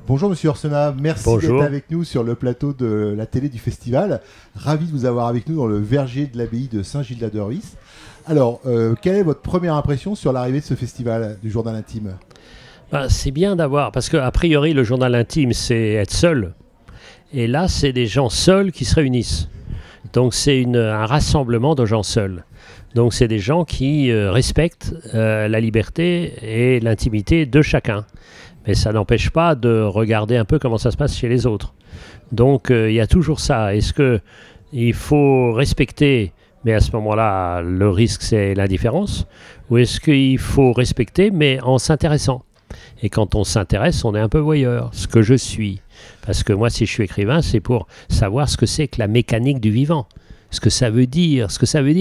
Bonjour Monsieur Yourcenar, merci Bonjour. d'être avec nous sur le plateau de la télé du festival. Ravi de vous avoir avec nous dans le verger de l'abbaye de Saint-Gildas-de-Rhuys. Alors, quelle est votre première impression sur l'arrivée de ce festival du journal intime ? C'est bien d'avoir, parce qu'a priori le journal intime c'est être seul. Et là c'est des gens seuls qui se réunissent. Donc c'est un rassemblement de gens seuls. Donc c'est des gens qui respectent la liberté et l'intimité de chacun. Mais ça n'empêche pas de regarder un peu comment ça se passe chez les autres. Donc il y a toujours ça. Est-ce qu'il faut respecter, mais à ce moment-là, le risque c'est l'indifférence, ou est-ce qu'il faut respecter, mais en s'intéressant ? Et quand on s'intéresse, on est un peu voyeur, ce que je suis. Parce que moi, si je suis écrivain, c'est pour savoir ce que c'est que la mécanique du vivant. Ce que ça veut dire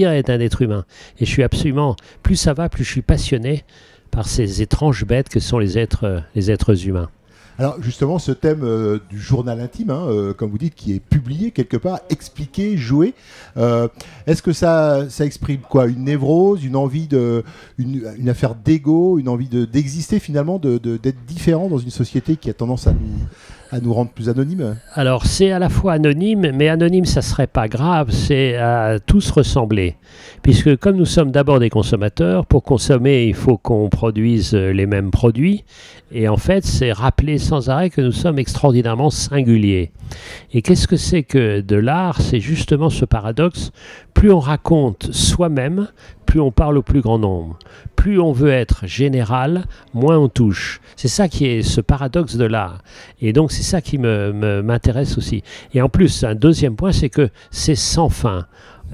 être un être humain. Et je suis absolument, plus ça va, plus je suis passionné par ces étranges bêtes que sont les êtres humains. Alors justement, ce thème du journal intime, comme vous dites, qui est publié quelque part, expliqué, joué, est-ce que ça exprime quoi ? Une névrose, une envie une affaire d'ego, une envie d'exister finalement, d'être différent dans une société qui a tendance à nous rendre plus anonymes ? Alors c'est à la fois anonyme, mais anonyme ça serait pas grave, c'est à tous ressembler. Puisque comme nous sommes d'abord des consommateurs, pour consommer il faut qu'on produise les mêmes produits. Et en fait c'est rappeler sans arrêt que nous sommes extraordinairement singuliers. Et qu'est-ce que c'est que de l'art ? C'est justement ce paradoxe. Plus on raconte soi-même, plus on parle au plus grand nombre. Plus on veut être général, moins on touche. C'est ça qui est ce paradoxe de l'art. Et donc c'est ça qui m'intéresse aussi. Et en plus, un deuxième point, c'est que c'est sans fin.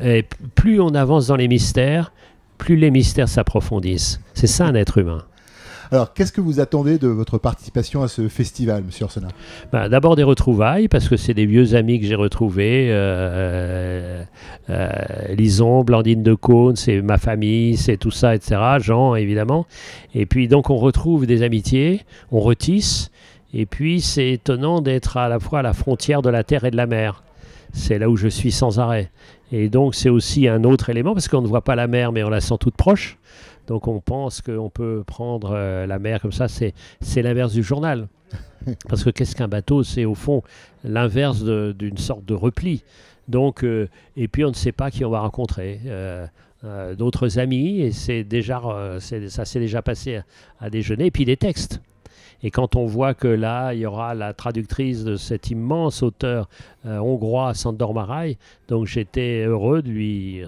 Et plus on avance dans les mystères, plus les mystères s'approfondissent. C'est ça un être humain. Alors, qu'est-ce que vous attendez de votre participation à ce festival, Monsieur Yourcenar ? D'abord des retrouvailles, parce que c'est des vieux amis que j'ai retrouvés. Lison, Blandine de Caunes, c'est ma famille, c'est tout ça, etc. Jean, évidemment. Et puis, donc, on retrouve des amitiés, on retisse. Et puis, c'est étonnant d'être à la fois à la frontière de la terre et de la mer. C'est là où je suis sans arrêt. Et donc, c'est aussi un autre élément, parce qu'on ne voit pas la mer, mais on la sent toute proche. Donc on pense qu'on peut prendre la mer comme ça, c'est l'inverse du journal. Parce que qu'est-ce qu'un bateau ? C'est au fond l'inverse d'une sorte de repli. Donc, et puis on ne sait pas qui on va rencontrer. D'autres amis, et ça s'est déjà passé à déjeuner. Et puis des textes. Et quand on voit que là, il y aura la traductrice de cet immense auteur hongrois, Sándor Márai, donc j'étais heureux de lui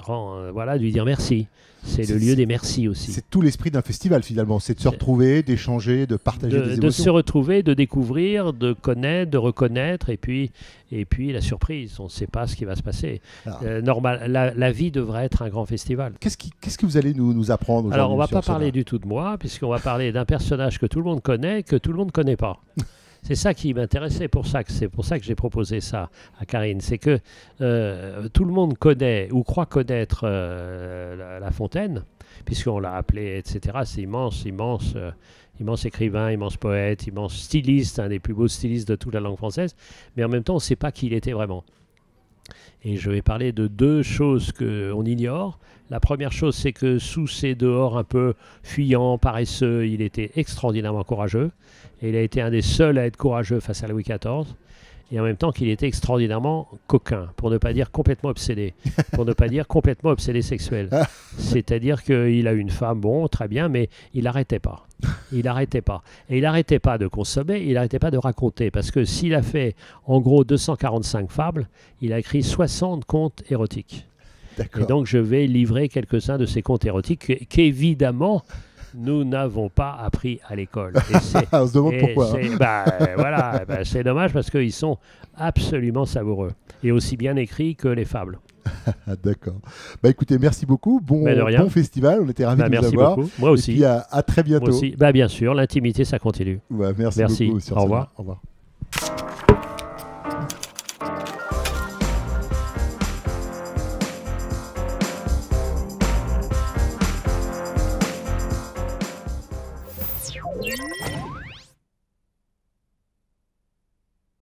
dire merci. C'est le lieu des merci aussi. C'est tout l'esprit d'un festival finalement, c'est de se retrouver, d'échanger, de partager des émotions. De se retrouver, de découvrir, de connaître, de reconnaître, et puis la surprise, on ne sait pas ce qui va se passer. La vie devrait être un grand festival. Qu'est-ce que vous allez nous apprendre aujourd'hui ? Alors on ne va pas parler du tout de moi, puisqu'on va parler d'un personnage que tout le monde connaît, que tout le monde ne connaît pas. C'est ça qui m'intéressait, c'est pour ça que j'ai proposé ça à Karine. C'est que tout le monde connaît ou croit connaître La Fontaine, puisqu'on l'a appelé, etc. C'est immense écrivain, immense poète, immense styliste, un des plus beaux stylistes de toute la langue française. Mais en même temps, on ne sait pas qui il était vraiment. Et je vais parler de deux choses qu'on ignore. La première chose, c'est que sous ses dehors un peu fuyants, paresseux, il était extraordinairement courageux. Et il a été un des seuls à être courageux face à Louis XIV. Et en même temps qu'il était extraordinairement coquin, pour ne pas dire complètement obsédé, pour ne pas dire complètement obsédé sexuel. C'est-à-dire qu'il a une femme, bon, très bien, mais il n'arrêtait pas. Il n'arrêtait pas. Et il n'arrêtait pas de consommer, il n'arrêtait pas de raconter. Parce que s'il a fait, en gros, 245 fables, il a écrit 60 contes érotiques. D'accord. Et donc, je vais livrer quelques-uns de ces contes érotiques qu'évidemment, nous n'avons pas appris à l'école. On se demande pourquoi. C'est dommage parce qu'ils sont absolument savoureux. Et aussi bien écrits que les fables. D'accord. Écoutez, merci beaucoup. Bon festival, on était ravis de vous avoir. Beaucoup. Moi aussi. Et puis à très bientôt. Moi aussi. Bien sûr, l'intimité, ça continue. Merci beaucoup. Au revoir. Au revoir.